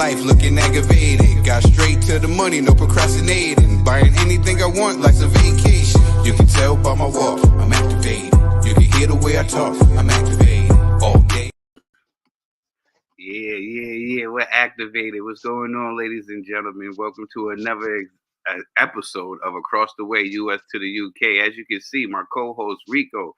life looking aggravated. Got straight to the money, no procrastinating. Buying anything I want like's a vacation. You can tell by my walk, I'm activated. You can hear the way I talk, I'm activated all day. Yeah, we're activated. What's going on, ladies and gentlemen? Welcome to another episode of Across the Way, US to the UK. As you can see, my co-host Ricco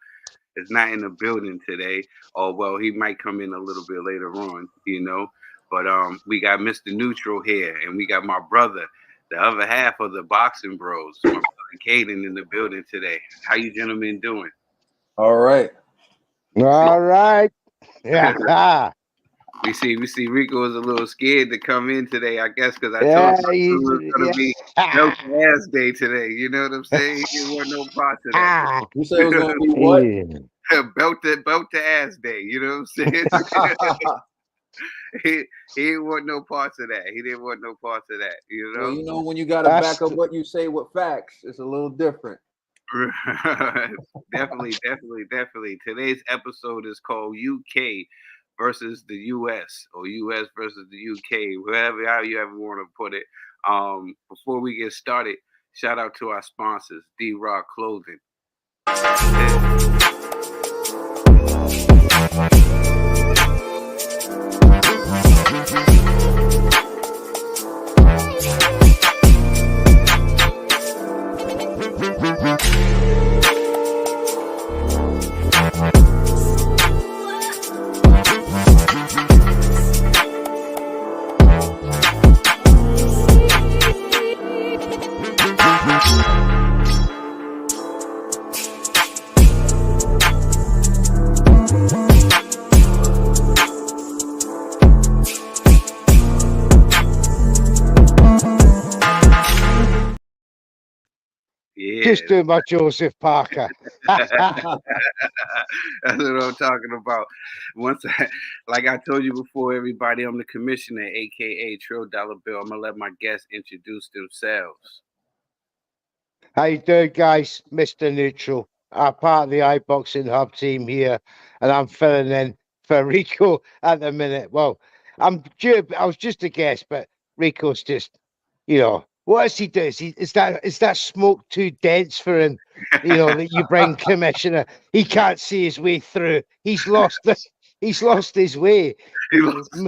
is not in the building today. Oh, well, he might come in a little bit later on, you know. But we got Mr. Neutral here, and we got my brother, the other half of the Boxing Bros, my brother Cayden, in the building today. How you gentlemen doing? All right. Yeah. We see Ricco is a little scared to come in today, I guess, because I told him it was going to be belt ass day today. You know what I'm saying? He didn't want no parts of that. You said it was going to be what? belt the ass day. You know what I'm saying? he didn't want no parts of that. He didn't want no parts of that. You know? Well, you know, when you got to back up what you say with facts, it's a little different. Definitely. Today's episode is called UK versus the US, or US versus the UK, how you ever want to put it. Before we get started, shout out to our sponsors, D-Rock Clothing. Just doing my Joseph Parker. That's what I'm talking about. Like I told you before, everybody, I'm the commissioner, aka $TRILL. I'm gonna let my guests introduce themselves. How you doing, guys? Mr. Neutral. I'm part of the iBoxingHub team here, and I'm filling in for Ricco at the minute. Well, I was just a guest, but Ricco's just, what does he do? Is that smoke too dense for him? That you bring commissioner. He can't see his way through. He's lost his way.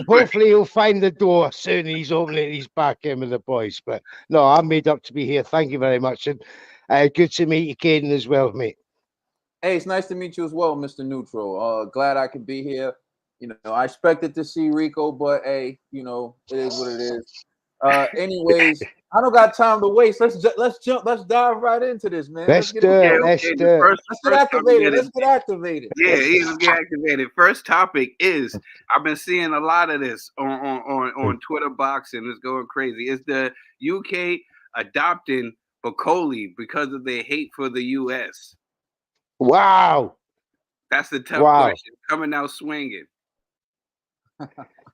Hopefully he'll find the door soon. And he's opening. He's back in with the boys. But no, I'm made up to be here. Thank you very much, and good to meet you, Cayden, as well, mate. Hey, it's nice to meet you as well, Mr. Neutral. Glad I could be here. I expected to see Ricco, but hey, it is what it is. Anyways, I don't got time to waste. Let's dive right into this, man. Let's do it. Let's get activated. Yeah, he's get activated. First topic is, I've been seeing a lot of this on Twitter boxing. It's going crazy. Is the UK adopting Bakole because of their hate for the US? Wow. That's the tough question. Coming out swinging.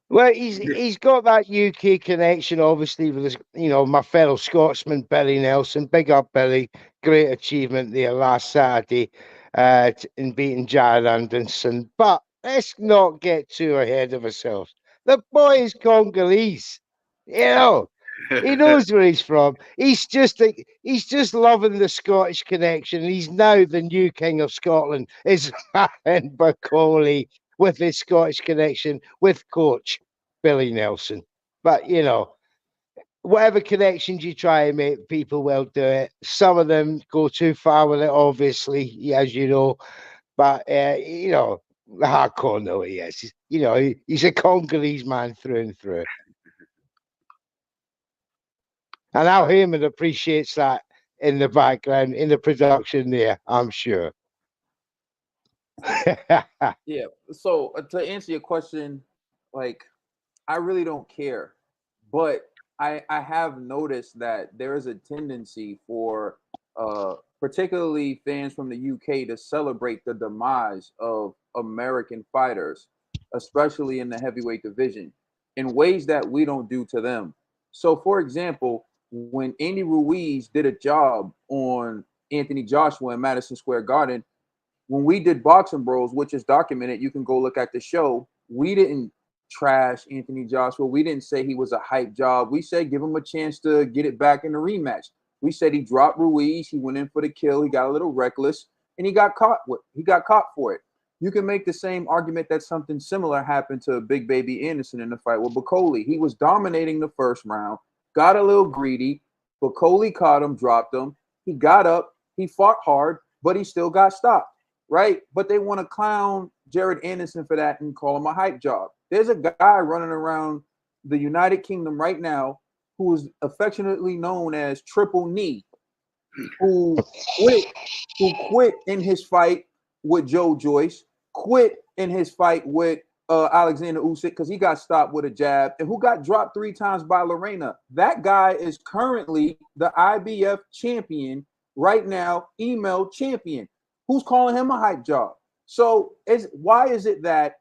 Well, he's got that UK connection, obviously, with his, my fellow Scotsman, Billy Nelson. Big up, Billy. Great achievement there last Saturday in beating Jared Anderson. But let's not get too ahead of ourselves. The boy is Congolese. He knows where he's from. He's just loving the Scottish connection. He's now the new king of Scotland. Is Bakole, with his Scottish connection with coach Billy Nelson. But, whatever connections you try and make, people will do it. Some of them go too far with it, obviously, as you know. But, the hardcore know he is. He's a Congolese man through and through. And Al Heyman appreciates that in the background, in the production there, I'm sure. Yeah. So to answer your question, I really don't care, but I have noticed that there is a tendency for particularly fans from the UK to celebrate the demise of American fighters, especially in the heavyweight division, in ways that we don't do to them. So, for example, when Andy Ruiz did a job on Anthony Joshua in Madison Square Garden, when we did Boxing Bros, which is documented, you can go look at the show, we didn't trash Anthony Joshua. We didn't say he was a hype job. We said give him a chance to get it back in the rematch. We said he dropped Ruiz. He went in for the kill. He got a little reckless, and he got caught for it. You can make the same argument that something similar happened to Big Baby Anderson in the fight with Bakole. He was dominating the first round, got a little greedy. Bakole caught him, dropped him. He got up. He fought hard, but he still got stopped, right? But they want to clown Jared Anderson for that and call him a hype job. There's a guy running around the United Kingdom right now who is affectionately known as Triple Knee, who quit in his fight with Joe Joyce, quit in his fight with Alexander Usyk because he got stopped with a jab, and who got dropped 3 times by Lorena. That guy is currently the IBF champion right now, email champion. Who's calling him a hype job? So why is it that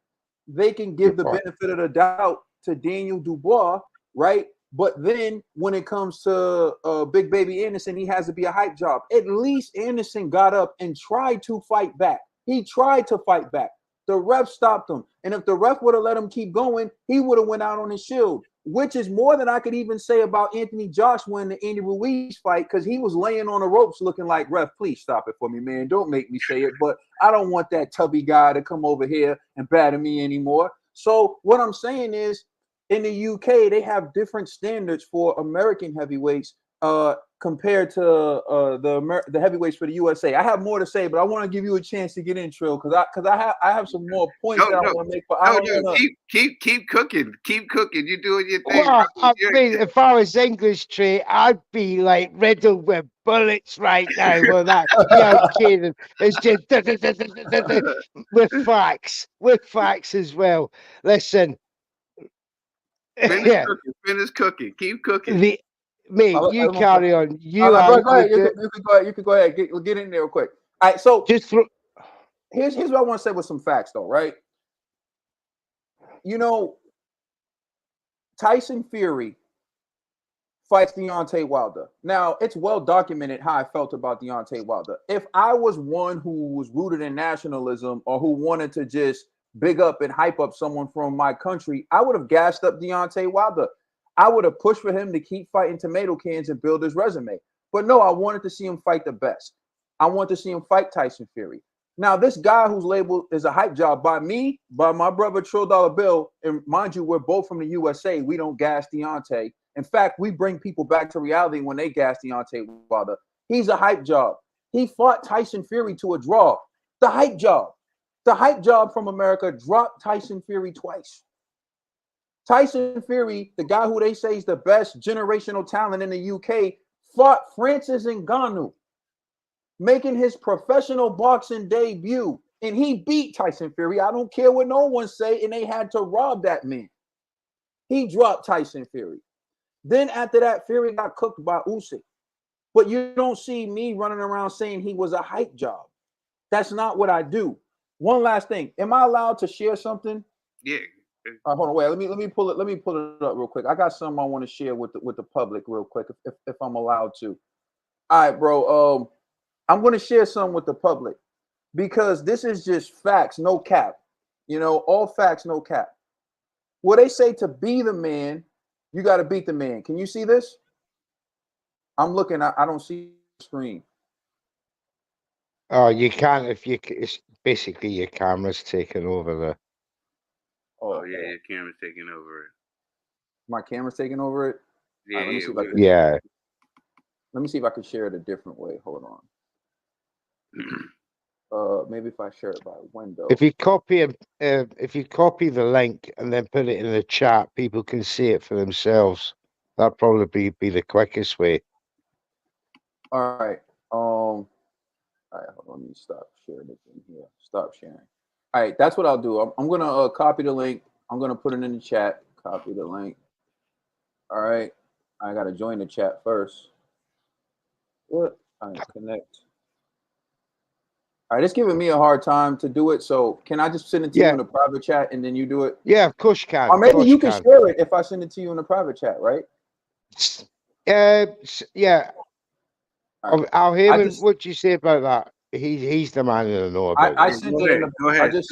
they can give the benefit of the doubt to Daniel Dubois, right? But then when it comes to Big Baby Anderson, he has to be a hype job. At least Anderson got up and tried to fight back. He tried to fight back. The ref stopped him. And if the ref would have let him keep going, he would have went out on his shield, which is more than I could even say about Anthony Joshua in the Andy Ruiz fight, because he was laying on the ropes looking like, ref, please stop it for me, man. Don't make me say it, but I don't want that tubby guy to come over here and batter me anymore. So what I'm saying is, in the UK, they have different standards for American heavyweights compared to the heavyweights for the USA. I have more to say, but I want to give you a chance to get in, Trill, because I have some more points that I want to make. But keep cooking, You're doing your thing. Well, I mean, if I was English, Trey, I'd be like riddled with bullets right now. Well, that Cayden, it's just with facts as well. Listen. Finish cooking. Keep cooking. You carry on. Go ahead. You can go ahead. Get in there real quick. All right. So here's what I want to say with some facts, though. Right. You know, Tyson Fury fights Deontay Wilder. Now, it's well documented how I felt about Deontay Wilder. If I was one who was rooted in nationalism or who wanted to just big up and hype up someone from my country, I would have gassed up Deontay Wilder. I would have pushed for him to keep fighting tomato cans and build his resume. But no, I wanted to see him fight the best. I wanted to see him fight Tyson Fury. Now, this guy who's labeled as a hype job by me, by my brother Trill Dollar Bill, and mind you, we're both from the USA. We don't gas Deontay. In fact, we bring people back to reality when they gas Deontay Wilder. He's a hype job. He fought Tyson Fury to a draw. The hype job. The hype job from America dropped Tyson Fury twice. Tyson Fury, the guy who they say is the best generational talent in the UK, fought Francis Ngannou, making his professional boxing debut. And he beat Tyson Fury. I don't care what no one say, and they had to rob that man. He dropped Tyson Fury. Then after that, Fury got cooked by Usyk. But you don't see me running around saying he was a hype job. That's not what I do. One last thing. Am I allowed to share something? Yeah. Hold on, wait. Let me pull it up real quick. I got something I want to share with the public real quick, if I'm allowed to. All right, bro. I'm going to share something with the public because this is just facts, no cap. You know, all facts, no cap. Well, they say to be the man, you got to beat the man. Can you see this? I'm looking. I don't see the screen. Oh, you can't it's basically your camera's taking over there. Oh yeah, your camera's taking over it. My camera's taking over it? Yeah, let me see if I can share it a different way. Hold on. Maybe if I share it by window. If you copy the link and then put it in the chat, people can see it for themselves. That'd probably be the quickest way. All right. All right, hold on. Let me stop sharing it in here. Stop sharing. All right, that's what I'll do. I'm gonna copy the link. I'm gonna put it in the chat. Copy the link. All right. I gotta join the chat first. What? All right, connect. All right, it's giving me a hard time to do it. So can I just send it to you in a private chat and then you do it? Yeah, of course you can. Or maybe you can share it if I send it to you in a private chat, right? Yeah. Right. I'll hear him. What do you say about that? He's the man to know about. I sent it in. I just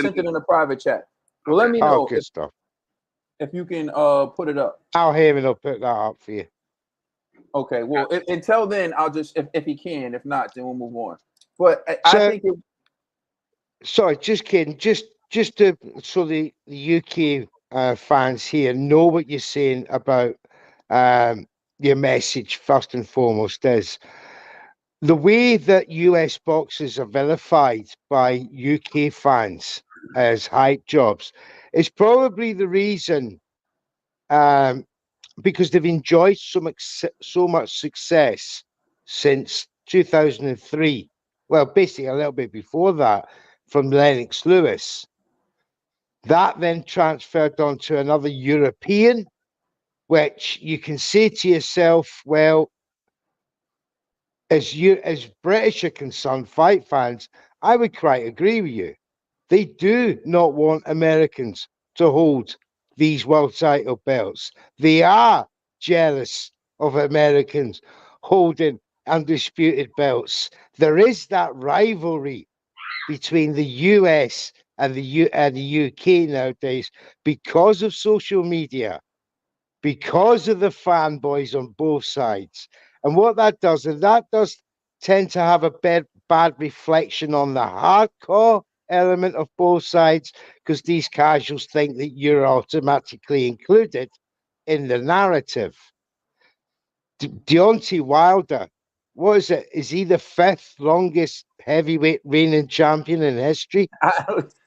sent it in a private chat. Well, let me Oh, know good stuff. if you can put it up. I'll hear and I'll put that up for you. Okay. Well, until then, I'll just if he can. If not, then we'll move on. But I So, think it. sorry, just kidding. Just to so the UK fans here know what you're saying about your message. First and foremost is the way that US boxers are vilified by UK fans as hype jobs is probably the reason. Because they've enjoyed so much success since 2003. Well, basically a little bit before that, from Lennox Lewis. That then transferred on to another European, which you can say to yourself, well, as British are concerned, fight fans, I would quite agree with you. They do not want Americans to hold these world title belts. They are jealous of Americans holding undisputed belts. There is that rivalry between the US and the UK nowadays because of social media, because of the fanboys on both sides. And what that does, and that does tend to have a bad reflection on the hardcore element of both sides, because these casuals think that you're automatically included in the narrative. Deontay Wilder, what is it? Is he the 5th longest heavyweight reigning champion in history?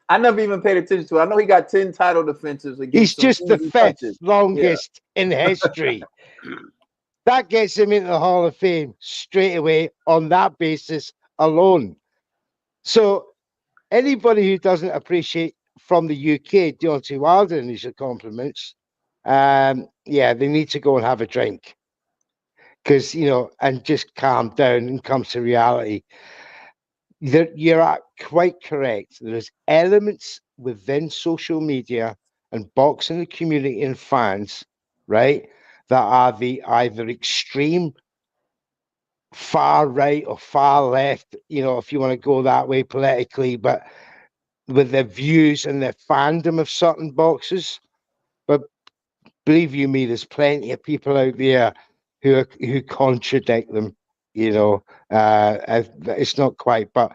I never even paid attention to it. I know he got 10 title defenses He's against some just the easy 5th punches. longest in history. That gets him into the Hall of Fame straight away on that basis alone. So anybody who doesn't appreciate from the UK Deontay Wilder and his compliments, yeah, they need to go and have a drink. Because, and just calm down and come to reality. You're quite correct. There's elements within social media and boxing community and fans, right, that are the either extreme far right or far left, if you want to go that way politically, but with their views and their fandom of certain boxers. But believe you me, there's plenty of people out there who contradict them. It's not quite, but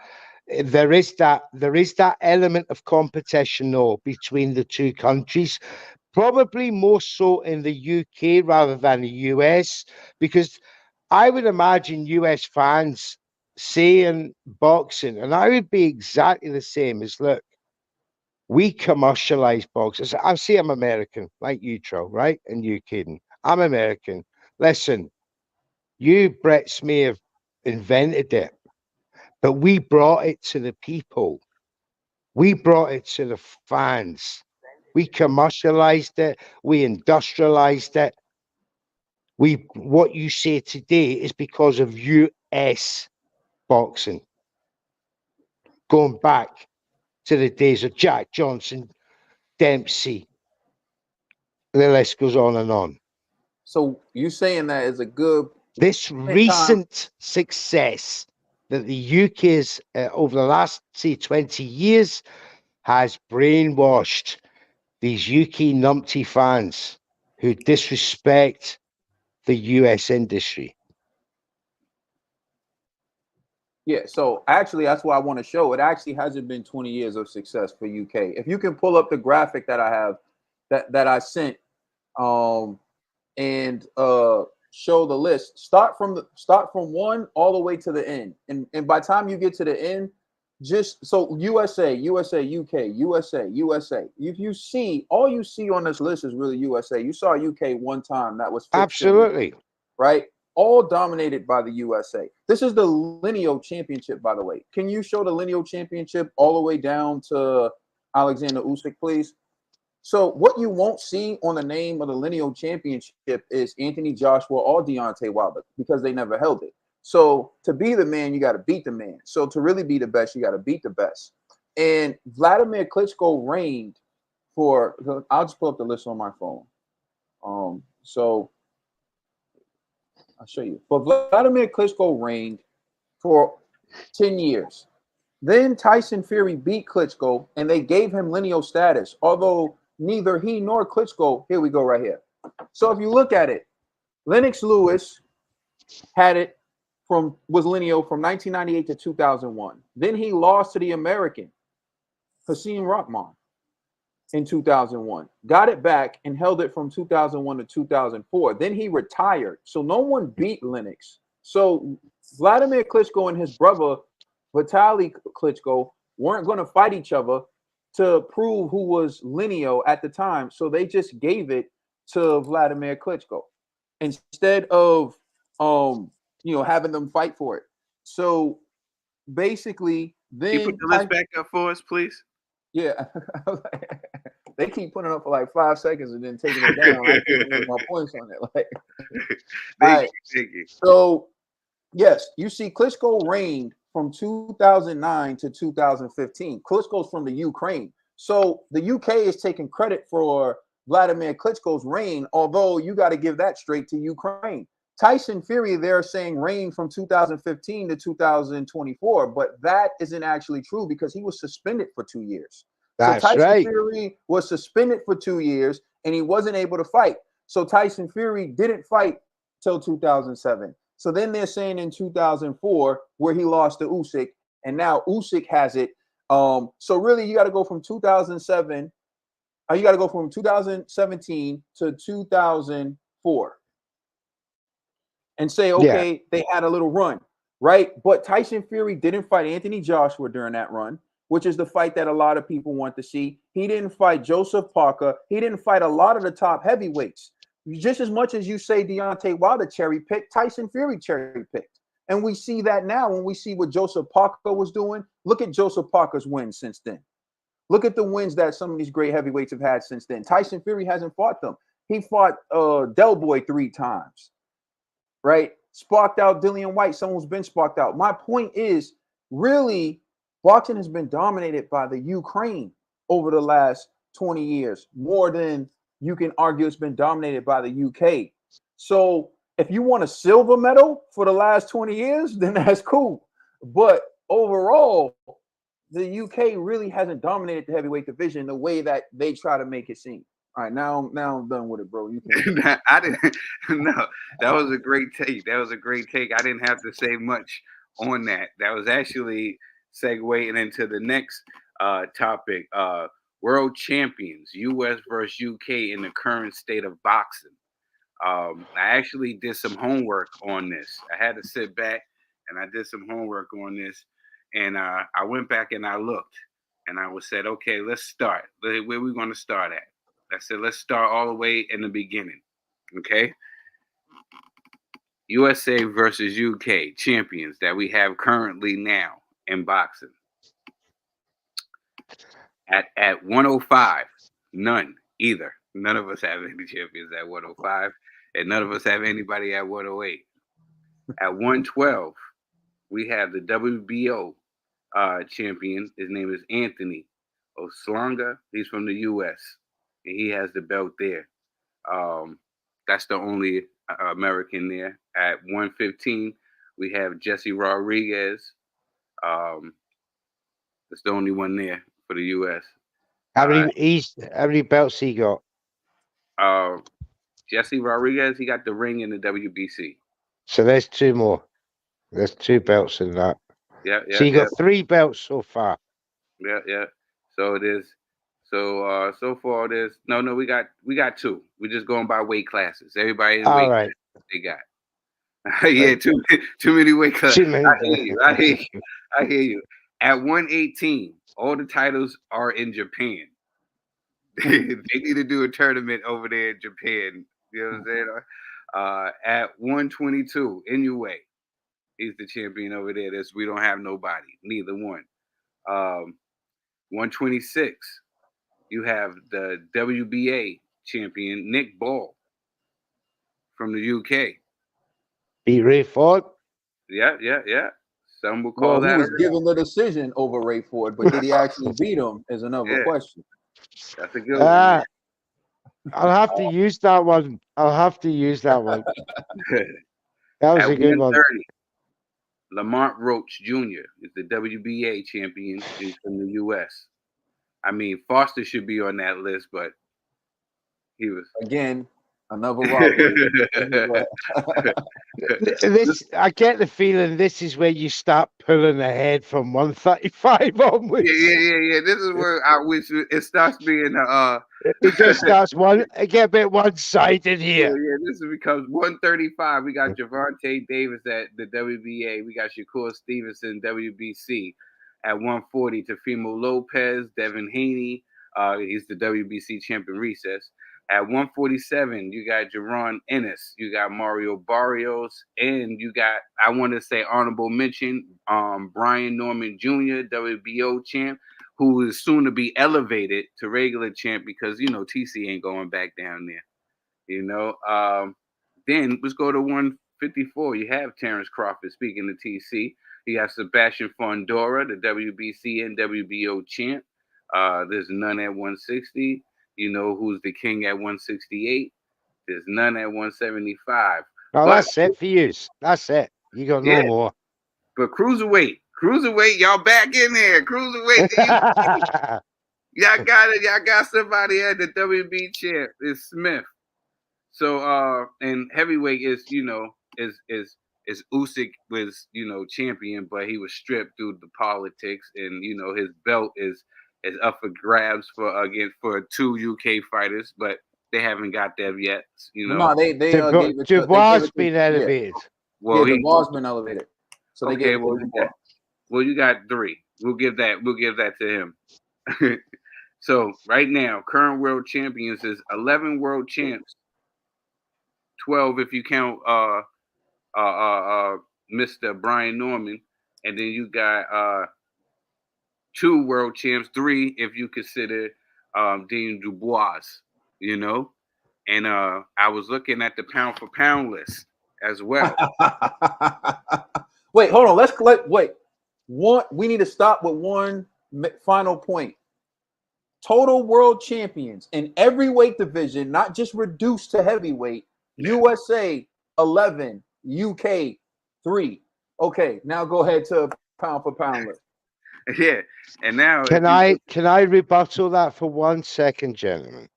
there is that element of competition though between the two countries. Probably more so in the UK rather than the US, because I would imagine US fans saying boxing, and I would be exactly the same as, look, we commercialize boxers. I say I'm American, like you, Trill, right? And you, Cayden. I'm American. Listen, you Brits may have invented it, but we brought it to the people. We brought it to the fans. We commercialized it. We industrialized it. What you say today is because of US boxing. Going back to the days of Jack Johnson, Dempsey, the list goes on and on. So you saying that is a good This recent success that the UK's over the last, say, 20 years has brainwashed these UK numpty fans who disrespect the US industry. Yeah, so actually that's what I want to show. It actually hasn't been 20 years of success for UK. If you can pull up the graphic that I have that I sent and show the list, start from 1 all the way to the end. And by the time you get to the end, just so USA, UK, USA. If you see, all you see on this list is really USA. You saw UK one time, that was Absolutely. Right? All dominated by the USA. This is the Lineal Championship, by the way. Can you show the Lineal Championship all the way down to Alexander Usyk, please? So what you won't see on the name of the Lineal Championship is Anthony Joshua or Deontay Wilder, because they never held it. So to be the man, you got to beat the man. So to really be the best, you got to beat the best. And Vladimir Klitschko reigned for, I'll just pull up the list on my phone. So I'll show you. But Vladimir Klitschko reigned for 10 years. Then Tyson Fury beat Klitschko, and they gave him lineal status, although neither he nor Klitschko. Here we go, right here. So if you look at it, Lennox Lewis had it was lineal from 1998 to 2001. Then he lost to the American Hasim Rahman in 2001. Got it back and held it from 2001 to 2004. Then he retired. So no one beat Lennox. So Vladimir Klitschko and his brother Vitaly Klitschko weren't going to fight each other to prove who was lineal at the time. So they just gave it to Vladimir Klitschko instead of having them fight for it. So basically, then you put the list back up for us, please. Yeah, they keep putting it up for like 5 seconds and then taking it down. I can't make my points on it. Like, thank you. So yes, you see, Klitschko reigned from 2009 to 2015. Klitschko's from the Ukraine, so the UK is taking credit for Vladimir Klitschko's reign, although you got to give that straight to Ukraine. Tyson Fury, they're saying reigned from 2015 to 2024, but that isn't actually true because he was suspended for 2 years. That's so Tyson right. Fury was suspended for 2 years and he wasn't able to fight. So Tyson Fury didn't fight till 2007. So then they're saying in 2004 where he lost to Usyk, and now Usyk has it. So really, you got to go from 2007. You got to go from 2017 to 2004. And say, okay, they had a little run, right? But Tyson Fury didn't fight Anthony Joshua during that run, which is the fight that a lot of people want to see. He didn't fight Joseph Parker. He didn't fight a lot of the top heavyweights. Just as much as you say Deontay Wilder cherry-picked, Tyson Fury cherry-picked. And we see that now when we see what Joseph Parker was doing. Look at Joseph Parker's wins since then. Look at the wins that some of these great heavyweights have had since then. Tyson Fury hasn't fought them. He fought Del Boy 3 times. Right? Sparked out Dillian White. Someone's been sparked out. My point is, really, boxing has been dominated by the Ukraine over the last 20 years, more than you can argue it's been dominated by the UK. So if you want a silver medal for the last 20 years, then that's cool. But overall, the UK really hasn't dominated the heavyweight division the way that they try to make it seem. All right, now I'm done with it, bro. You can. I didn't. No, that was a great take. That was a great take. I didn't have to say much on that. That was actually segueing into the next topic. World champions, U.S. versus U.K. in the current state of boxing. I actually did some homework on this. I had to sit back and I did some homework on this, and I went back and I looked, and I said, okay, let's start. Where are we going to start at? I said, let's start all the way in the beginning, okay? USA versus UK champions that we have currently now in boxing. At 105, none either. None of us have any champions at 105, and none of us have anybody at 108. At 112, we have the WBO champion. His name is Anthony Oslonga. He's from the U.S., and he has the belt there. That's the only American there. At 115, we have Jesse Rodriguez. That's the only one there for the U.S. How many belts he got? Jesse Rodriguez, he got the ring in the WBC. So there's 2 more. There's 2 belts in that. Yeah. So you got 3 belts so far. Yeah. So it is. So so far there's no. We got 2. We're just going by weight classes. Everybody in weight classes they got. Yeah, too many weight classes. I hear you. At 118, all the titles are in Japan. They need to do a tournament over there in Japan. You know what I'm saying? At 122, Inoue, he's the champion over there. We don't have nobody, neither one. 126, you have the WBA champion, Nick Ball from the UK. Beat Ray Ford? Yeah. Some will call that. He was given the decision over Ray Ford, but did he actually beat him is another question. That's a good one. I'll have to use that one. That was a good one. Lamont Roach Jr. is the WBA champion. He's from the U.S. I mean, Foster should be on that list, but he was Again, another rivalry. This, I get the feeling this is where you start pulling ahead from 135 onwards. Yeah. This is where I wish it starts being It just starts it get a bit one-sided here. Yeah, this becomes 135. We got Gervonta Davis at the WBA. We got Shakur Stevenson, WBC. At 140, Teofimo Lopez, Devin Haney. He's the WBC champion recess. At 147, you got Jaron Ennis. You got Mario Barrios. And you got, I want to say honorable mention, Brian Norman Jr., WBO champ, who is soon to be elevated to regular champ because, TC ain't going back down there. Then let's go to 154. You have Terrence Crawford speaking to TC. You have Sebastian Fondora, the WBC and WBO champ. There's none at 160. You know who's the king at 168. There's none at 175. Oh, that's it for you. That's it. You got no more. But cruiserweight, y'all back in there. Cruiserweight, y'all got it. Y'all got somebody at the WB champ. It's Smith. So and heavyweight is Usyk was champion, but he was stripped due to politics, and his belt is up for grabs for two UK fighters, but they haven't got that yet. No, they Dubois been elevated. Yeah. Well, Dubois been elevated. So they gave well, you got 3. We'll give that to him. So right now, current world champions is 11 world champs. 12 if you count Mr. Brian Norman, and then you got 2 world champs, 3 if you consider Dean Dubois, and I was looking at the pound for pound list as well. Wait, hold on. Wait. We need to stop with one final point. Total world champions in every weight division, not just reduced to heavyweight. USA 11, UK 3. Okay, now go ahead to pound for pound list. Yeah, and now can I rebuttal that for 1 second, gentlemen?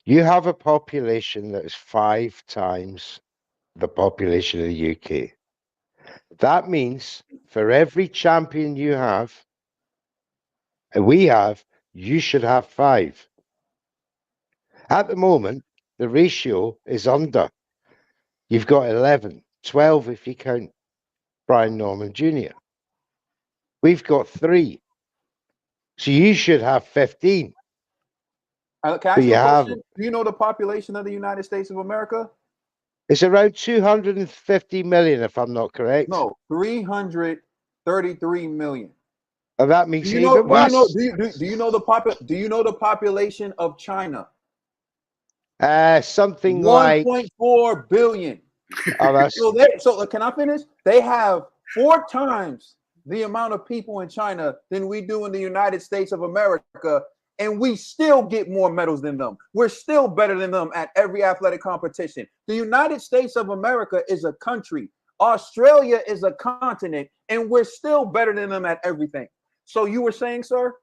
You have a population that is 5 times the population of the UK. That means for every champion you have, and we have, you should have 5. At the moment, the ratio is under. You've got 11, 12 if you count Brian Norman Jr. We've got 3. So you should have 15. Can I ask you a question? Do you know the population of the United States of America? It's around 250 million, if I'm not correct. No, 333 million. And that means do you know the population of China? Something like 1.4 billion. Oh, so can I finish? They have 4 times the amount of people in China than we do in the United States of America, and we still get more medals than them. We're still better than them at every athletic competition. The United States of America is a country. Australia is a continent, and we're still better than them at everything. So you were saying, sir?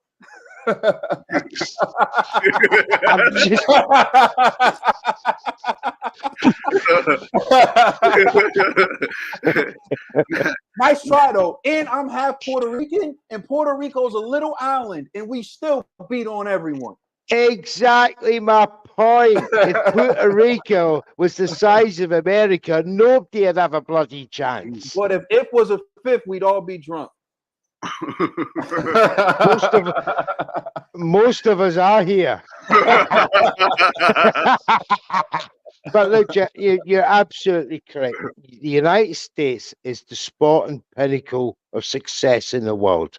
Nice try though. And I'm half Puerto Rican, and Puerto Rico's a little island, and we still beat on everyone. Exactly my point. If Puerto Rico was the size of America, nobody would have a bloody chance. But if it was a fifth, we'd all be drunk. most of us are here. But look, you're absolutely correct. The United States is the sporting pinnacle of success in the world.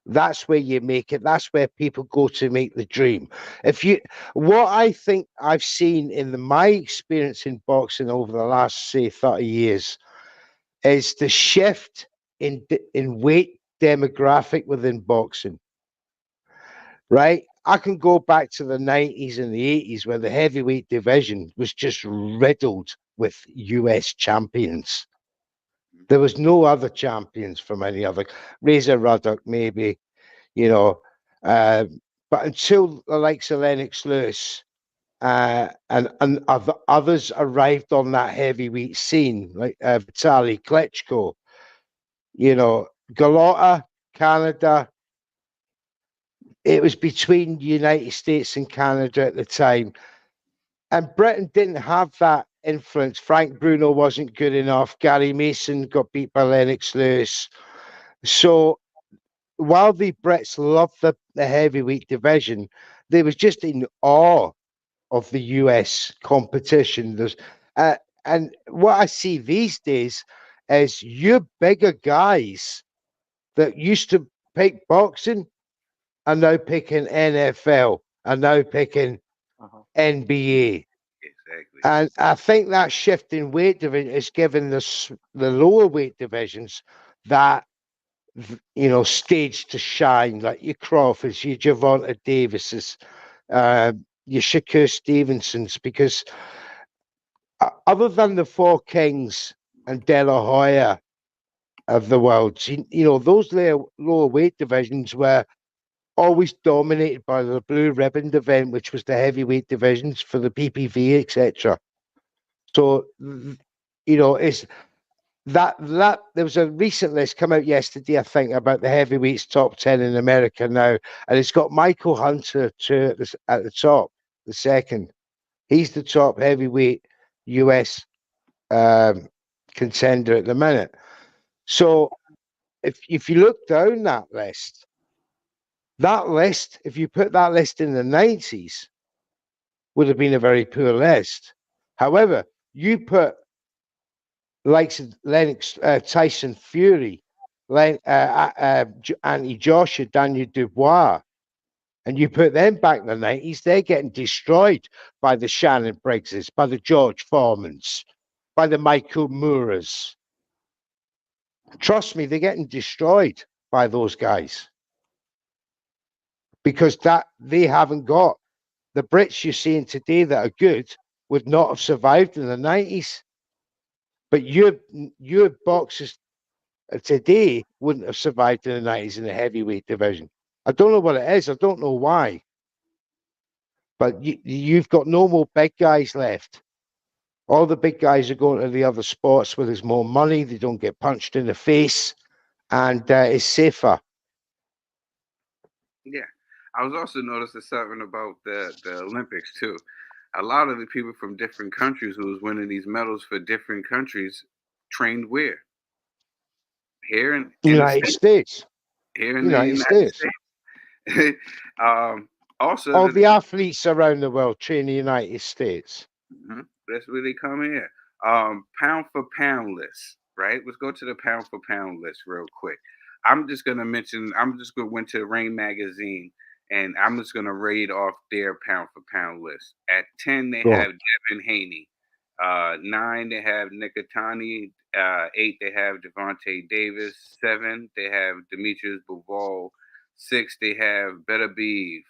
That's where you make it. That's where people go to make the dream. What I think I've seen in my experience in boxing over the last, say, 30 years is the shift in weight demographic within boxing. Right? I can go back to the 90s and the 80s where the heavyweight division was just riddled with US champions. There was no other champions from any other. Razor Ruddock, maybe, you know, but until the likes of Lennox Lewis and others arrived on that heavyweight scene, like Vitaly Klitschko, you know, Galota, Canada. It was between the United States and Canada at the time. And Britain didn't have that influence. Frank Bruno wasn't good enough. Gary Mason got beat by Lennox Lewis. So while the Brits loved the heavyweight division, they was just in awe of the US competition. And what I see these days is you bigger guys that used to pick boxing are now picking NFL, are now picking NBA. Exactly. And I think that shift in weight division is giving the lower weight divisions that, you know, stage to shine, like your Crawfords, your Gervonta Davises, your Shakur Stevensons, because other than the four Kings and De La Hoya of the world, you know, those lower weight divisions were always dominated by the blue ribbon event, which was the heavyweight divisions for the PPV, etc. So, you know, it's that there was a recent list come out yesterday, I think, about the heavyweights top 10 in America now, and it's got Michael Hunter at the top, the second. He's the top heavyweight US contender at the minute. So, if you look down that list, if you put that list in the 90s, would have been a very poor list. However, you put likes of Lennox, Tyson Fury, Anthony Joshua, Daniel Dubois, and you put them back in the 90s, they're getting destroyed by the Shannon Briggses, by the George Foremans, by the Michael Mooras. Trust me, they're getting destroyed by those guys. Because they haven't got the Brits you're seeing today that are good would not have survived in the 90s. But your boxers today wouldn't have survived in the 90s in the heavyweight division. I don't know what it is. I don't know why. But you've got no more big guys left. All the big guys are going to the other sports where there's more money. They don't get punched in the face, and it's safer. Yeah. I was also noticing something about the Olympics too. A lot of the people from different countries who was winning these medals for different countries trained where? Here in United States. Here in the United States. Also, all the athletes around the world train in the United States. That's where they come here. Pound for pound list, right? Let's go to the pound for pound list real quick. I'm just going to went to Rain Magazine, and I'm just going to read off their pound for pound list. At 10, they have Devin Haney. 9, they have Nikitani. 8, they have Devontae Davis. 7, they have Demetrius Bivol. 6, they have Beterbiev.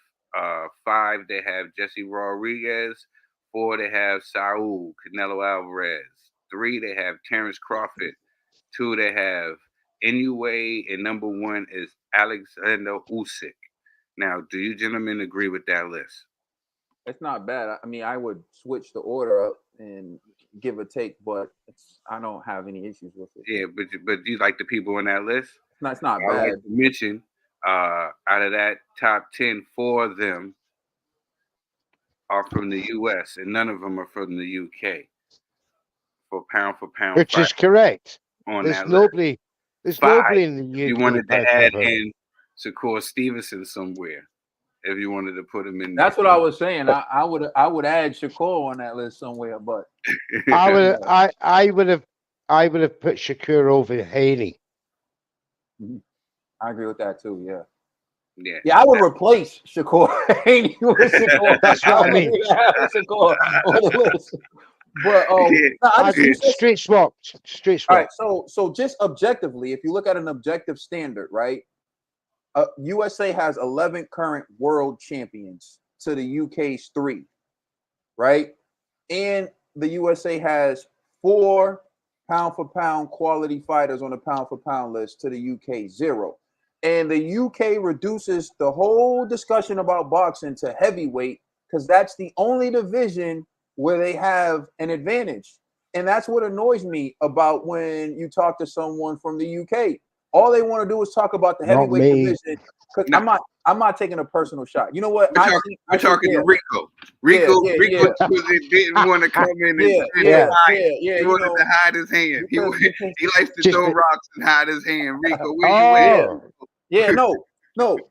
5, they have Jesse Rodriguez. 4, they have Saul Canelo Alvarez. 3, they have Terrence Crawford. 2, they have Inoue, and number 1 is Alexander Usyk. Now, do you gentlemen agree with that list? It's not bad. I mean, I would switch the order up and give a take, but I don't have any issues with it. Yeah, but you like the people on that list? No, it's not bad. I like to mention, out of that top 10, 4 of them are from the U.S. and none of them are from the U.K. for pound, which is correct. On there's that nobody. List. There's 5, nobody in the UK. You wanted to add in Shakur Stevenson somewhere. If you wanted to put him in, that's what I was saying. I would add Shakur on that list somewhere, but I would have put Shakur over Haney. I agree with that too. Yeah. Yeah, I would replace Shakur Haney with Shakur. That's what I mean. Shakur on the list. But straight swap. All right, so just objectively, if you look at an objective standard, right? USA has 11 current world champions to the UK's 3, right? And the USA has 4 pound for pound quality fighters on the pound for pound list to the UK, 0. And the UK reduces the whole discussion about boxing to heavyweight because that's the only division where they have an advantage. And that's what annoys me about when you talk to someone from the UK. All they want to do is talk about the Not heavyweight me. division. Because No. I'm not taking a personal shot. You know what? We're talking to Ricco. Ricco didn't want to come in and he wanted to hide his hand. He likes to throw rocks and hide his hand. Ricco, where you at? Yeah, no.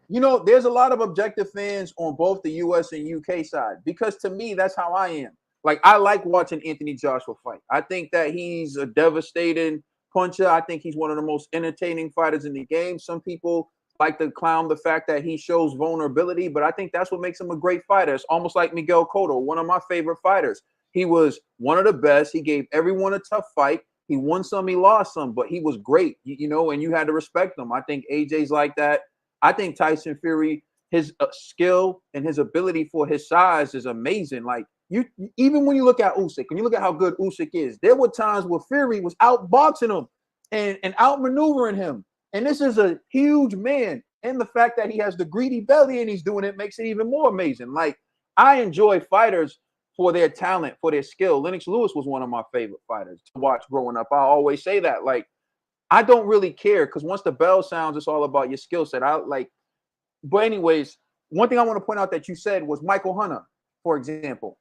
You know, there's a lot of objective fans on both the US and UK side because to me, that's how I am. Like, I like watching Anthony Joshua fight. I think that he's a devastating puncher. I think he's one of the most entertaining fighters in the game. Some people like to clown the fact that he shows vulnerability, but I think that's what makes him a great fighter. It's almost like Miguel Cotto, one of my favorite fighters. He was one of the best. He gave everyone a tough fight. He won some, he lost some, but he was great, you know, and you had to respect him. I think AJ's like that. I think Tyson Fury, his skill and his ability for his size is amazing. Like, you, even when you look at Usyk and you look at how good Usyk is, there were times where Fury was outboxing him and outmaneuvering him. And this is a huge man. And the fact that he has the greedy belly and he's doing it makes it even more amazing. Like, I enjoy fighters for their talent, for their skill. Lennox Lewis was one of my favorite fighters to watch growing up. I always say that. Like, I don't really care because once the bell sounds, it's all about your skill set. But anyways, one thing I want to point out that you said was Michael Hunter, for example.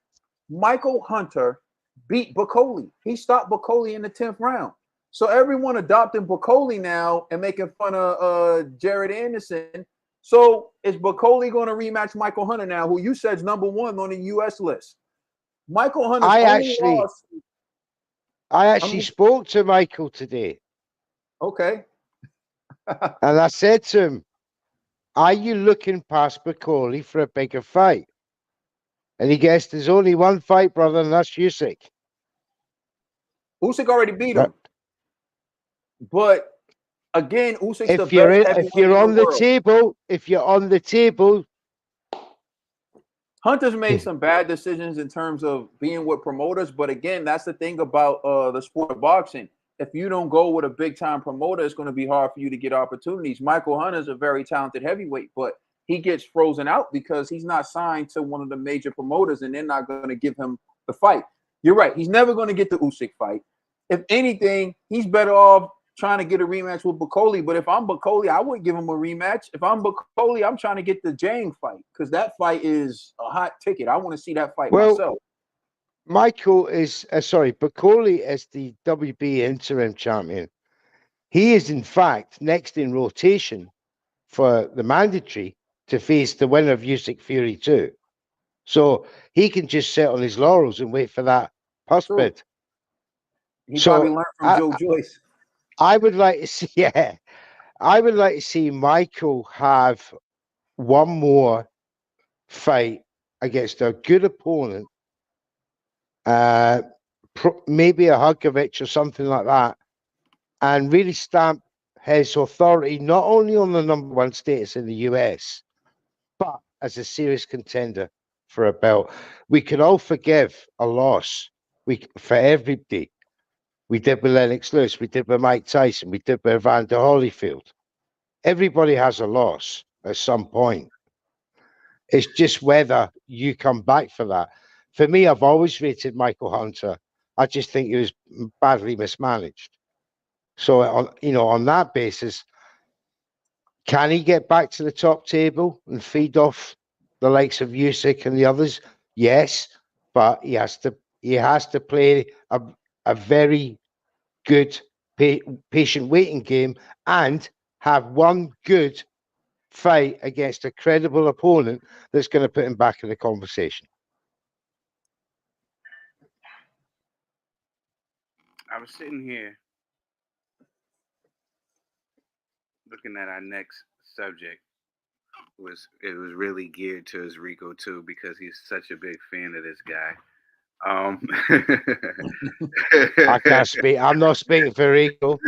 Michael Hunter beat Bakole. He stopped Bakole in the 10th round. So everyone adopting Bakole now and making fun of Jared Anderson. So is Bakole going to rematch Michael Hunter now, who you said is number 1 on the U.S. list? Michael Hunter. I actually spoke to Michael today. Okay. And I said to him, are you looking past Bakole for a bigger fight? And he guessed there's only one fight, brother, and that's Usyk. Usyk already beat him. But again, Usyk's the best if you're on the table, if you're on the table. Hunter's made some bad decisions in terms of being with promoters, but again, that's the thing about the sport of boxing. If you don't go with a big-time promoter, it's going to be hard for you to get opportunities. Michael Hunter's a very talented heavyweight, but he gets frozen out because he's not signed to one of the major promoters, and they're not going to give him the fight. You're right. He's never going to get the Usyk fight. If anything, he's better off trying to get a rematch with Bakole. But if I'm Bakole, I wouldn't give him a rematch. If I'm Bakole, I'm trying to get the Jang fight because that fight is a hot ticket. I want to see that fight myself. Bakole is the WB interim champion. He is, in fact, next in rotation for the mandatory to face the winner of Usyk Fury 2. So he can just sit on his laurels and wait for that purse bid. He probably learned from Joe Joyce. I would like to see, I would like to see Michael have one more fight against a good opponent, maybe a Hugovic or something like that, and really stamp his authority not only on the number 1 status in the US, but as a serious contender for a belt. We can all forgive a loss. For everybody. We did with Lennox Lewis, we did with Mike Tyson, we did with Evander Holyfield. Everybody has a loss at some point. It's just whether you come back for that. For me, I've always rated Michael Hunter. I just think he was badly mismanaged. So, on that basis, can he get back to the top table and feed off the likes of Usyk and the others? Yes, but he has to play a very good patient waiting game and have one good fight against a credible opponent that's going to put him back in the conversation. I was sitting here looking at our next subject. It was really geared towards Ricco too because he's such a big fan of this guy. I can't speak. I'm not speaking for Ricco.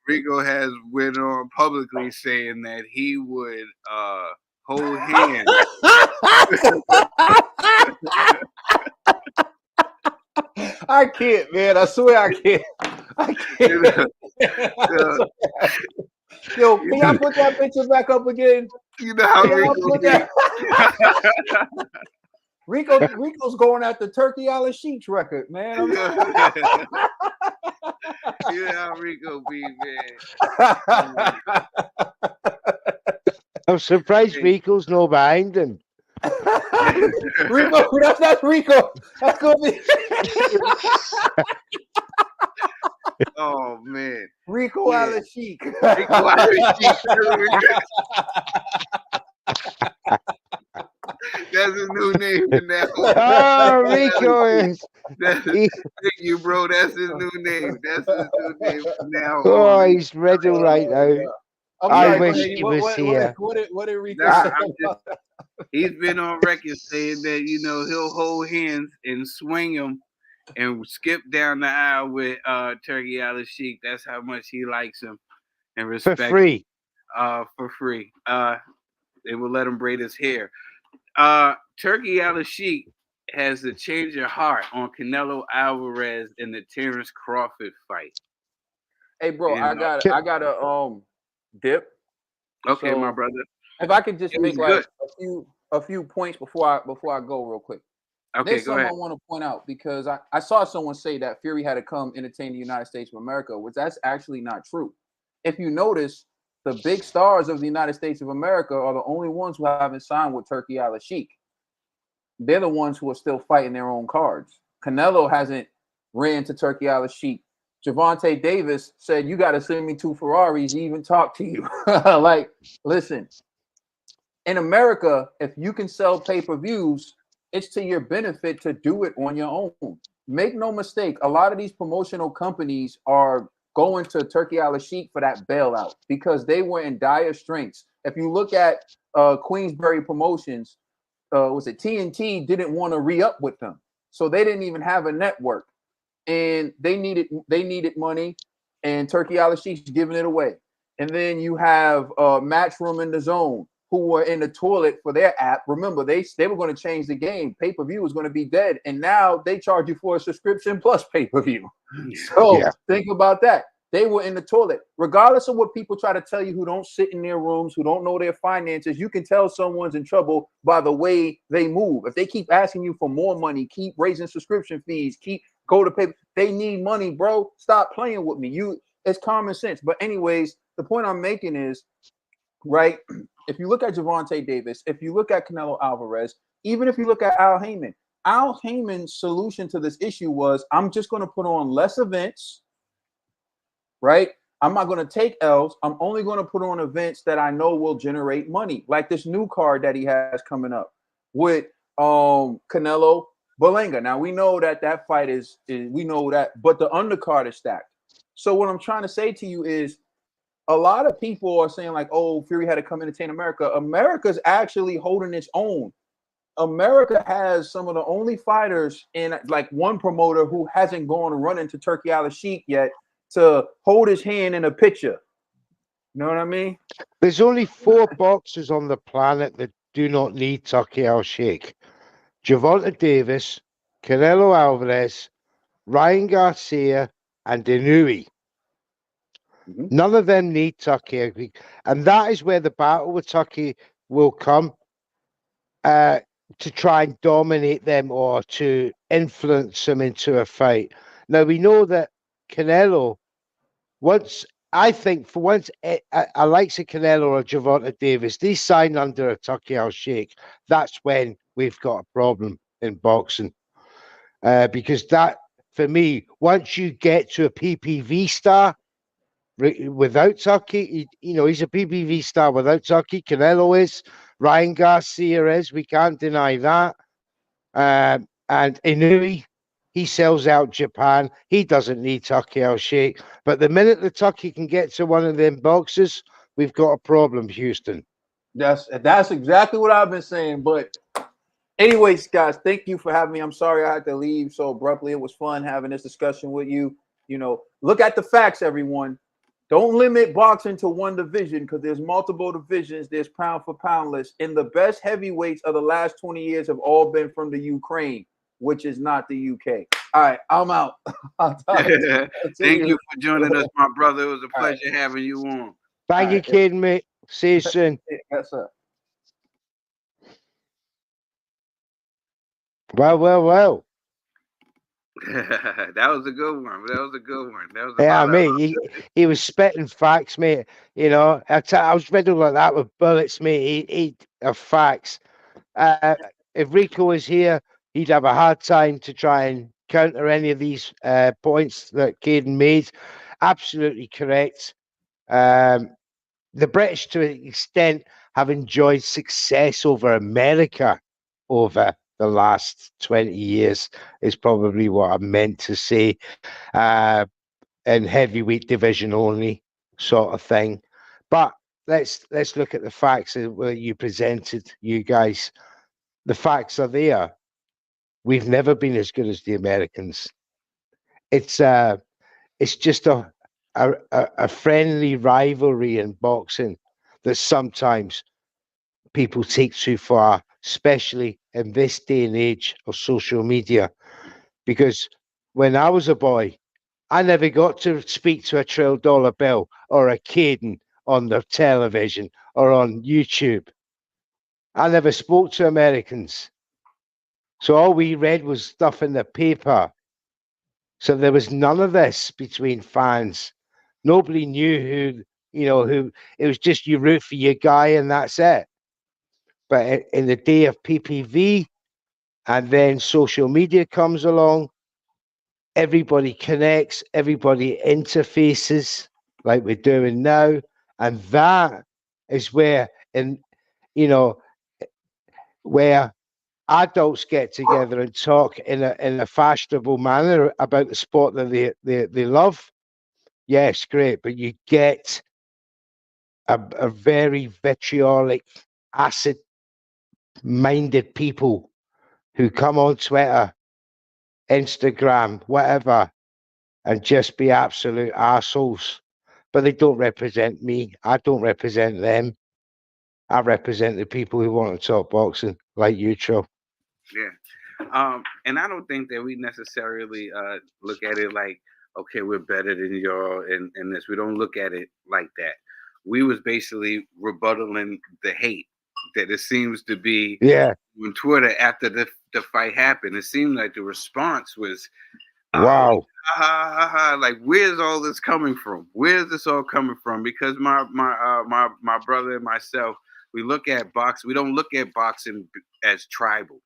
Ricco has went on publicly saying that he would hold hands. I can't, man. I swear I can't. I can't. Yo, can y'all put that picture back up again? You know how Ricco's going at the Turki Alalshikh's record, man. You know how Ricco be, man. I'm surprised Ricco's no behind him. Ricco, that's Ricco. That's gonna be. Oh man, Ricco Alalshikh. Ricco Alalshikh. That's his new name now. Oh, Ricco is. Thank you, bro. That's his new name. That's his new name from now on. Oh, he's ready right now. I wish he was here. What did Ricco say? He's been on record saying that, you know, he'll hold hands and swing them and skip down the aisle with Turki Alalshikh. That's how much he likes him and respects for free. For free. They will let him braid his hair. Turki Alalshikh has a change of heart on Canelo Alvarez in the Terence Crawford fight. Hey, bro, I got a dip. Okay, So, my brother. If I could just make like a few points before I go real quick. Okay, There's go something ahead. I want to point out because I saw someone say that Fury had to come entertain the United States of America, which that's actually not true. If you notice, the big stars of the United States of America are the only ones who haven't signed with Turki Alalshikh. They're the ones who are still fighting their own cards. Canelo hasn't ran to Turki Alalshikh. Gervonta Davis said, "You got to send me 2 Ferraris to even talk to you." Like, listen, in America, if you can sell pay-per-views, it's to your benefit to do it on your own. Make no mistake, a lot of these promotional companies are going to Turki Alalshikh for that bailout because they were in dire straits. If you look at Queensberry Promotions, was it TNT didn't want to re-up with them, so they didn't even have a network, and they needed money, and Turki Alalshikh's giving it away. And then you have Matchroom in the Zone, who were in the toilet for their app. Remember, they were going to change the game. Pay-per-view was going to be dead, and now they charge you for a subscription plus pay-per-view. So think about that. They were in the toilet. Regardless of what people try to tell you who don't sit in their rooms, who don't know their finances, you can tell someone's in trouble by the way they move. If they keep asking you for more money, keep raising subscription fees, go to pay. They need money, bro. Stop playing with me. It's common sense. But anyways, the point I'm making is, right, if you look at Gervonta Davis, if you look at Canelo Alvarez, even if you look at Al Heyman's solution to this issue was, I'm just going to put on less events, right? I'm not going to take L's. I'm only going to put on events that I know will generate money, like this new card that he has coming up with Canelo Berlanga. Now, we know that fight is we know that, but the undercard is stacked. So what I'm trying to say to you is, a lot of people are saying like, oh, Fury had to come entertain America. America's actually holding its own. America has some of the only fighters in like one promoter who hasn't gone running to Turki Alalshikh yet to hold his hand in a picture. You know what I mean? There's only 4 boxers on the planet that do not need Turki Alalshikh. Gervonta Davis, Canelo Alvarez, Ryan Garcia, and Inoue. None of them need Turki, and that is where the battle with Turki will come, to try and dominate them or to influence them into a fight. Now, we know that Canelo, I like Canelo or Gervonta Davis, they sign under a Turki Alalshikh. That's when we've got a problem in boxing, because that, for me, once you get to a PPV star, without Turki, he's a PPV star without Turki. Canelo is, Ryan Garcia is, we can't deny that. And Inoue, he sells out Japan. He doesn't need Turki Alalshikh. But the minute the Turki can get to one of them boxes, we've got a problem, Houston. That's exactly what I've been saying. But anyways, guys, thank you for having me. I'm sorry I had to leave so abruptly. It was fun having this discussion with you. Look at the facts, everyone. Don't limit boxing to one division because there's multiple divisions. There's pound for pound lists, and the best heavyweights of the last 20 years have all been from the Ukraine, which is not the UK. All right, I'm out. Thank you for joining us, my brother. It was a pleasure right. having you on. Thank you, Cayden, mate. See you soon. Yes, sir. Well. That was a good one. That was a good one. That was Yeah, about mate. He was spitting facts, mate. You know, I was riddled like that with bullets, mate. He facts. If Ricco was here, he'd have a hard time to try and counter any of these points that Cayden made. Absolutely correct. The British, to an extent, have enjoyed success over America over the last 20 years, is probably what I meant to say. In heavyweight division only, sort of thing. But let's look at the facts that you presented, you guys. The facts are there. We've never been as good as the Americans. It's just a friendly rivalry in boxing that sometimes people take too far, especially in this day and age of social media. Because when I was a boy, I never got to speak to a $1 trillion bill or a Cayden on the television or on YouTube. I never spoke to Americans. So all we read was stuff in the paper. So there was none of this between fans. Nobody knew who it was just you root for your guy and that's it. But in the day of PPV and then social media comes along, everybody connects, everybody interfaces like we're doing now. And that is where, where adults get together and talk in a fashionable manner about the sport that they love. Yes, great. But you get a very vitriolic, acid-minded people who come on Twitter, Instagram, whatever, and just be absolute assholes. But they don't represent me. I don't represent them. I represent the people who want to talk boxing, like you, Trill. Yeah. And I don't think that we necessarily look at it like, okay, we're better than y'all in this. We don't look at it like that. We was basically rebuttaling the hate that it seems to be on Twitter after the fight happened. It seemed like the response was, wow. Like, where's all this coming from? Where's this all coming from? Because my brother and myself, we look at boxing. We don't look at boxing as tribal.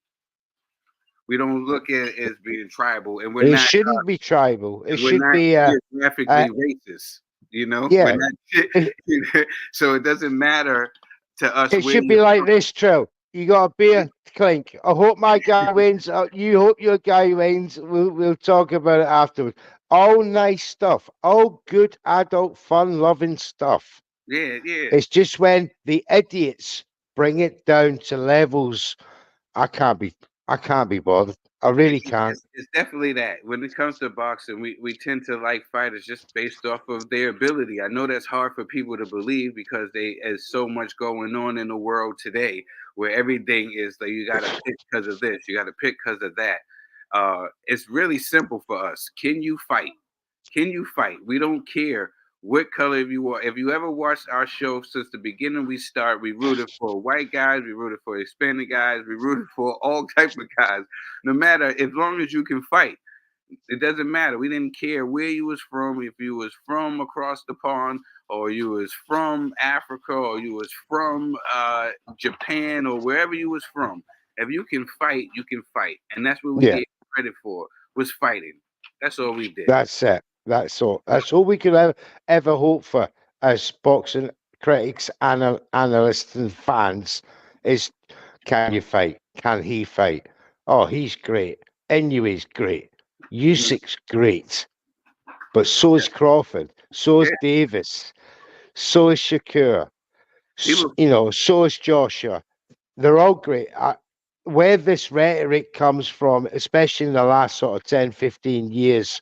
We don't look at it as being tribal, and it shouldn't be tribal. It should be geographically racist. You know, yeah. So it doesn't matter to us. It should be like this, Trill. You got a beer clink. I hope my guy wins. You hope your guy wins. We'll talk about it afterwards. All nice stuff. All good adult fun-loving stuff. Yeah. It's just when the idiots bring it down to levels, I can't be bothered. I really can't. It's definitely that. When it comes to boxing, we tend to like fighters just based off of their ability. I know that's hard for people to believe because there's so much going on in the world today where everything is like you got to pick because of this, you got to pick because of that. It's really simple for us. Can you fight? Can you fight? We don't care what color you are. If you ever watched our show since the beginning, we rooted for white guys, we rooted for Hispanic guys, we rooted for all types of guys. No matter, as long as you can fight, it doesn't matter. We didn't care where you was from, if you was from across the pond, or you was from Africa, or you was from Japan, or wherever you was from. If you can fight, you can fight, and that's what we get credit for, was fighting. That's all we did. That's it. That's all. That's all we could ever hope for as boxing critics, analysts, and fans is: can you fight? Can he fight? Oh, he's great. Inouye's great. Usyk's great. But so is Crawford. So is Davis. So is Shakur. So is Joshua. They're all great. Where this rhetoric comes from, especially in the last sort of 10, 15 years,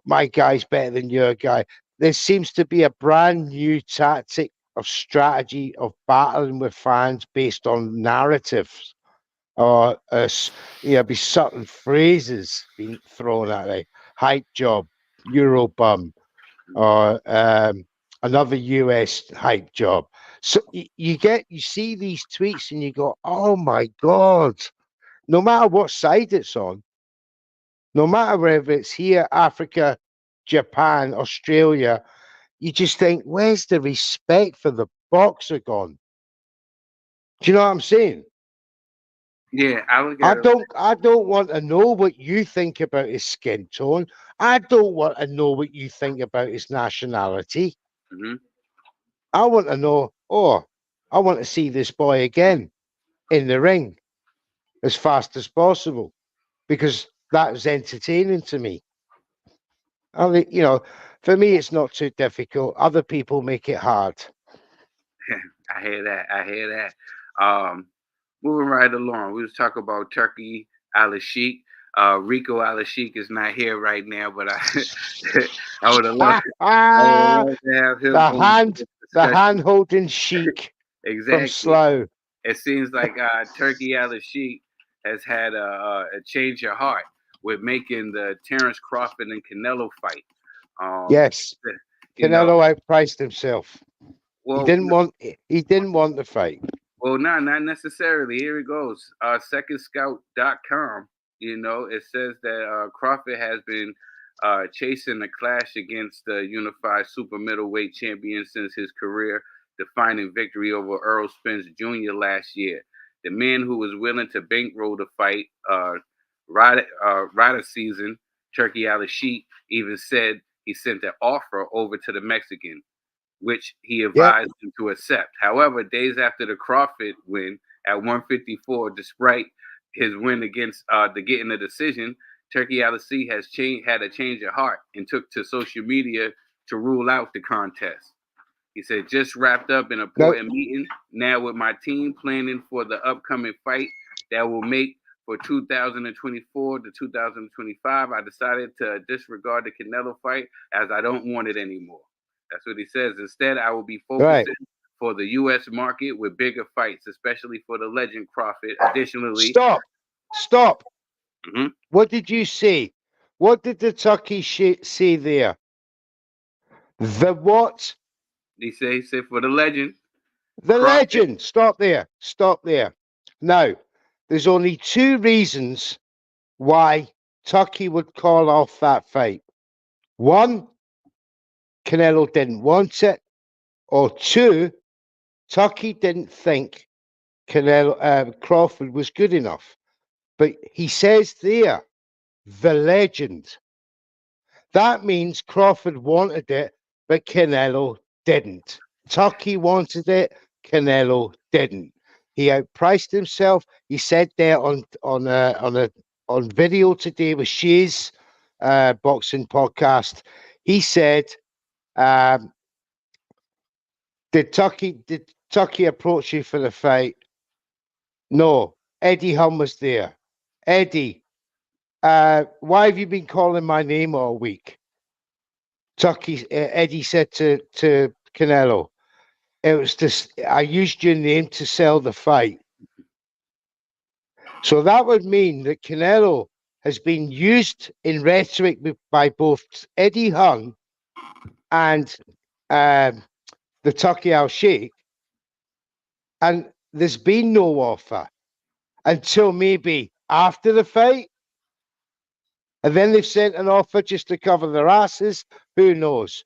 my guy's better than your guy. there seems to be a brand new tactic of strategy of battling with fans based on narratives or be certain phrases being thrown at it. Hype job, Euro bum, or another US hype job. So you see these tweets and you go, oh my God, no matter what side it's on, no matter whether it's here, Africa, Japan, Australia, you just think, where's the respect for the boxer gone? Do you know what I'm saying? Yeah, I look at it. I don't want to know what you think about his skin tone. I don't want to know what you think about his nationality. Mhm. I want to know, I want to see this boy again in the ring as fast as possible because that was entertaining to me. I mean, for me, it's not too difficult. Other people make it hard. I hear that. I hear that. Moving right along, we was talking about Turki Alalshikh. Ricco Alalshikh is not here right now, but I would have loved, I would have loved to have him the on hand, the the discussion. hand holding chic from Exactly. Slough. It seems like Turki Alalshikh has had a change of heart with making the Terence Crawford and Canelo fight. Um, Yes, you know, Canelo outpriced himself. He well, didn't want. He didn't want the fight. Well, not necessarily. Here it goes. SecondScout.com. It says that Crawford has been chasing a clash against the unified super middleweight champion since his career defining victory over Earl Spence Jr. last year. The man who was willing to bankroll the fight, Rider season, Turki Alalshikh, even said he sent an offer over to the Mexican, which he Yep. advised him to accept. However, days after the Crawford win at 154, despite his win against the getting a decision, Turki Alalshikh has had a change of heart and took to social media to rule out the contest. He said, just wrapped up an No. important meeting now with my team planning for the upcoming fight that will make for 2024 to 2025. I decided to disregard the Canelo fight as I don't want it anymore. That's what he says. Instead, I will be Right. focusing for the U.S. market with bigger fights, especially for the legend Crawford. Additionally, Stop. Stop. mhm, What did you say? What did the Turkey say there? The what? he said for the legend The Crawford. legend. Stop there. Stop there. Now, there's only two reasons why Turkey would call off that fight. One, Canelo didn't want it, or two, Turkey didn't think Crawford was good enough. But he says there, the legend. That means Crawford wanted it, but Canelo didn't. Turkey wanted it, Canelo didn't. He outpriced himself. He said there on video today with Shea's boxing podcast. He said, um, "Did Turkey approach you for the fight?" No. Eddie Hum was there. Eddie, why have you been calling my name all week? Eddie said to Canelo, it was just, I used your name to sell the fight. So that would mean that Canelo has been used in rhetoric by both Eddie Hung and the Turki Al-Sheikh, and there's been no offer until maybe after the fight. And then they've sent an offer just to cover their asses. Who knows?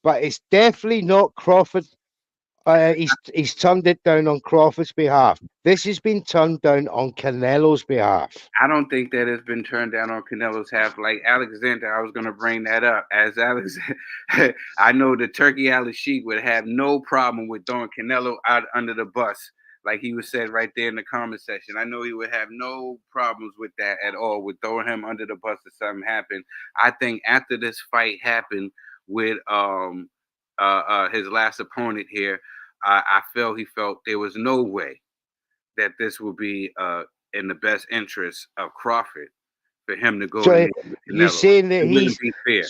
But it's definitely not Crawford. He's turned it down on Crawford's behalf. This has been turned down on Canelo's behalf. I don't think that it's been turned down on Canelo's half. Like Alexander, I was going to bring that up. As Alex, I know the Turki Alalshikh would have no problem with throwing Canelo out under the bus, like he was said right there in the comment section. I know he would have no problems with that at all, with throwing him under the bus if something happened. I think after this fight happened with his last opponent here, he felt there was no way that this would be in the best interest of Crawford for him to go So in there with you're Canelo. saying that It wouldn't be fair.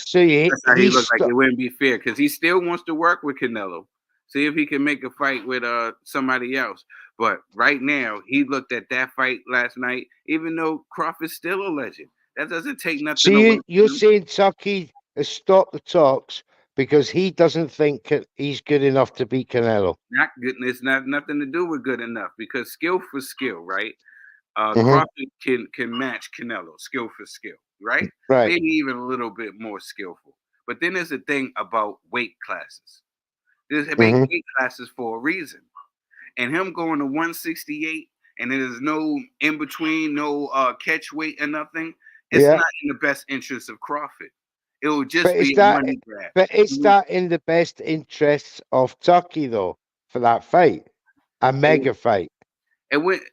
That's how he looked like. It wouldn't be fair because he still wants to work with Canelo. See if he can make a fight with somebody else. But right now, he looked at that fight last night. Even though Crawford's still a legend, that doesn't take nothing So away. you're saying Turkey has stopped the talks because he doesn't think he's good enough to beat Canelo. Not good. It's not nothing to do with good enough because skill for skill, right? Mhm. Crawford can match Canelo, skill for skill, right? Right. Maybe even a little bit more skillful. But then there's a thing about weight classes. There's Mhm. weight classes for a reason. And him going to 168 and there's no in between, no catch weight or nothing, it's Yeah. not in the best interest of Crawford. It will just But be a money grab. is that in the best interests of Turkey though for that fight? A mega fight. It went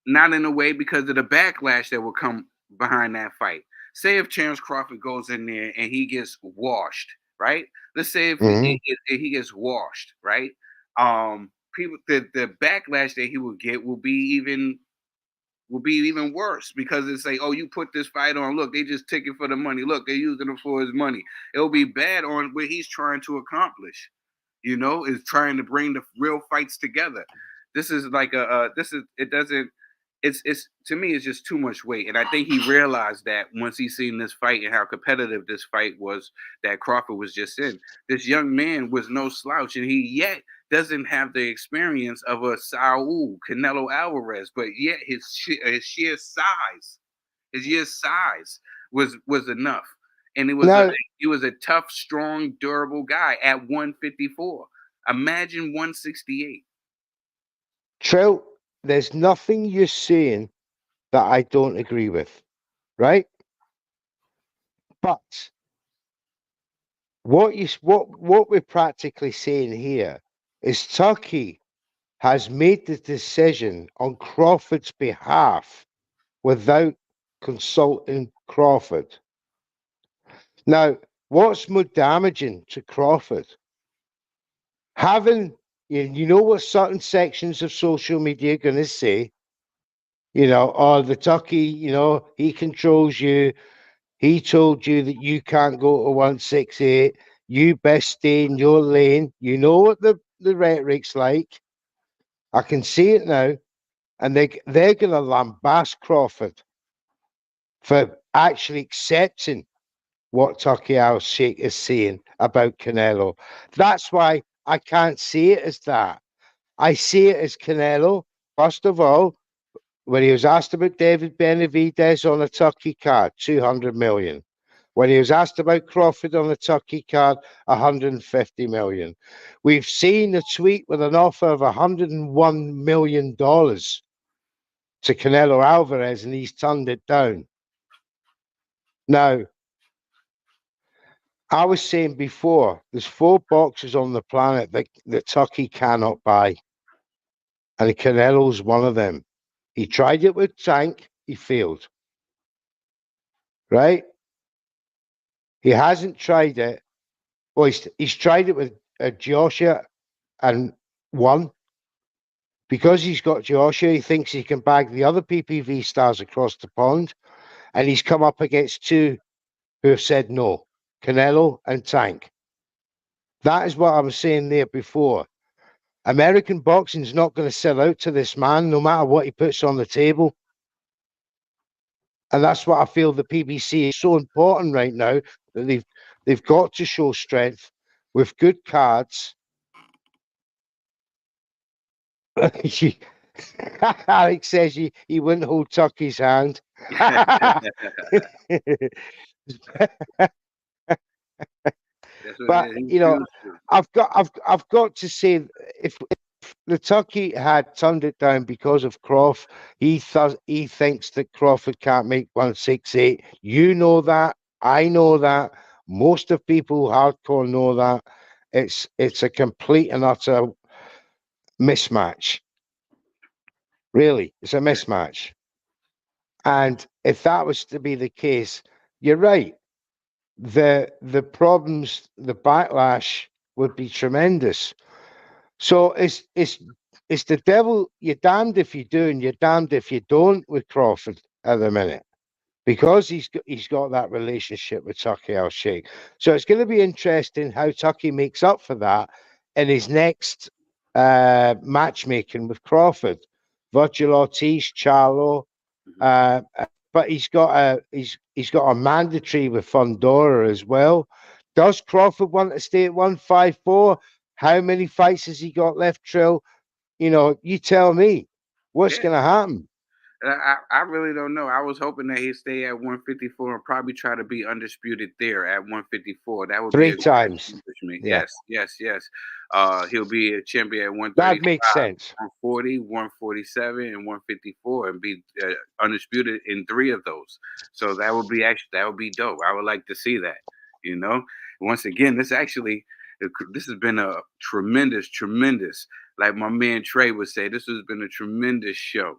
not in a way because of the backlash that will come behind that fight. Say if Terence Crawford goes in there and he gets washed, right? Let's say if Mhm. he gets washed, right? People the backlash that he will get will be even worse because it's like, oh, you put this fight on. Look, they just take it for the money. Look, they're using it for his money. It'll be bad on what he's trying to accomplish. Is trying to bring the real fights together. This is like it doesn't. It's to me, it's just too much weight, and I think he realized that once he seen this fight and how competitive this fight was that Crawford was just in. This young man was no slouch, and he yet doesn't have the experience of a Saul Canelo Alvarez, but yet his sheer size, was enough, and Now, he was a tough, strong, durable guy at 154. Imagine 168. Trill, there's nothing you're saying that I don't agree with, right? But what we're practically saying here is Turkey has made the decision on Crawford's behalf without consulting Crawford. Now, what's more damaging to Crawford? Having, you know what certain sections of social media are going to say? Oh, the Turkey, he controls you. He told you that you can't go to 168. You best stay in your lane. You know what the rhetoric's like. I can see it now. And they're going to lambast Crawford for actually accepting what Turki Alalshikh is saying about Canelo. That's why I can't see it as that. I see it as Canelo, first of all, when he was asked about David Benavidez on a Turkey card, 200 million. When he was asked about Crawford on the Turkey card, 150 million. We've seen a tweet with an offer of $101 million to Canelo Alvarez, and he's turned it down. Now, I was saying before, there's 4 boxes on the planet that Turkey cannot buy, and Canelo's one of them. He tried it with Tank, he failed. Right? He hasn't tried it. Well, he's tried it with Joshua and won. Because he's got Joshua, he thinks he can bag the other PPV stars across the pond, and he's come up against 2 who have said no, Canelo and Tank. That is what I was saying there before. American boxing's not going to sell out to this man, no matter what he puts on the table. And that's what I feel the PBC is so important right now, that they've got to show strength with good cards. Alex says he wouldn't hold Turkey's hand. But I've got to say, if the Turkey had turned it down because of Crawford, he thinks that Crawford can't make 168. You know that. I know that. Most of people hardcore know that. It's a complete and utter mismatch. Really, it's a mismatch. And if that was to be the case, you're right. The problems, the backlash would be tremendous. So it's the devil. You're damned if you do, and you're damned if you don't with Crawford at the minute, because he's got that relationship with Turki Alalshikh. So it's going to be interesting how Turki makes up for that in his next matchmaking with Crawford, Virgil Ortiz, Charlo. But he's got a mandatory with Fundora as well. Does Crawford want to stay at 154? How many fights has he got left, Trill? You know, you tell me. What's going to happen? I really don't know. I was hoping that he'd stay at 154 and probably try to be undisputed there at 154. That would be 3 times. Yeah. Yes. He'll be a champion at 135. That makes sense. 140, 147, and 154, and be undisputed in 3 of those. So that would be dope. I would like to see that. You know, once again, this has been a tremendous, like my man Trey would say, this has been a tremendous show,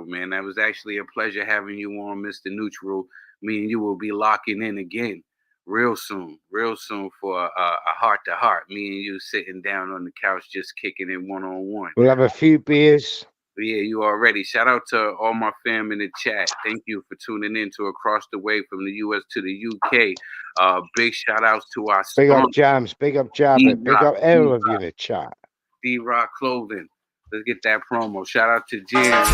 man. That was actually a pleasure having you on, Mr. Neutral. Me and you will be locking in again real soon for a heart to heart. Me and you sitting down on the couch, just kicking it one-on-one. We'll have a few beers. But yeah, you already. Shout out to all my fam in the chat. Thank you for tuning in to Across the Way from the US to the UK. Big shout outs to our Big up Jams, big up Jabbit, big up all of you in the chat. D-Rock Clothing. Let's get that promo. Shout out to Jam.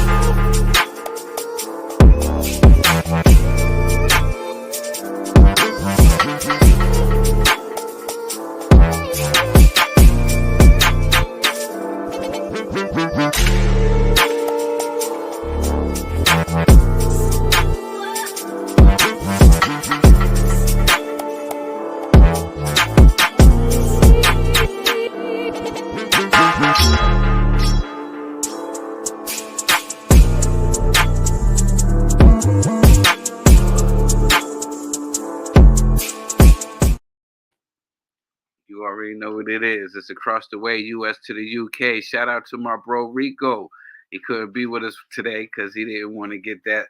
You already know what it is. It's Across the Way, US to the UK. Shout out to my bro Ricco. He couldn't be with us today because he didn't want to get that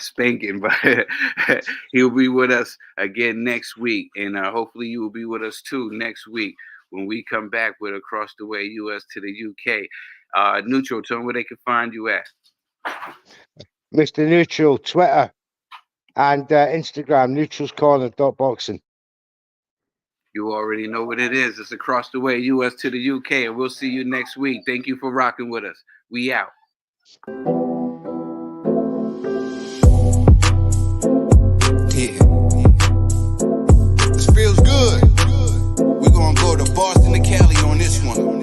spanking, but he'll be with us again next week. And hopefully you will be with us too next week when we come back with Across the Way, US to the UK. Neutral, tell them where they can find you at. Mr. Neutral, Twitter and Instagram, neutralscorner.boxing. You already know what it is. It's Across the Way, US to the UK, and we'll see you next week. Thank you for rocking with us. We out.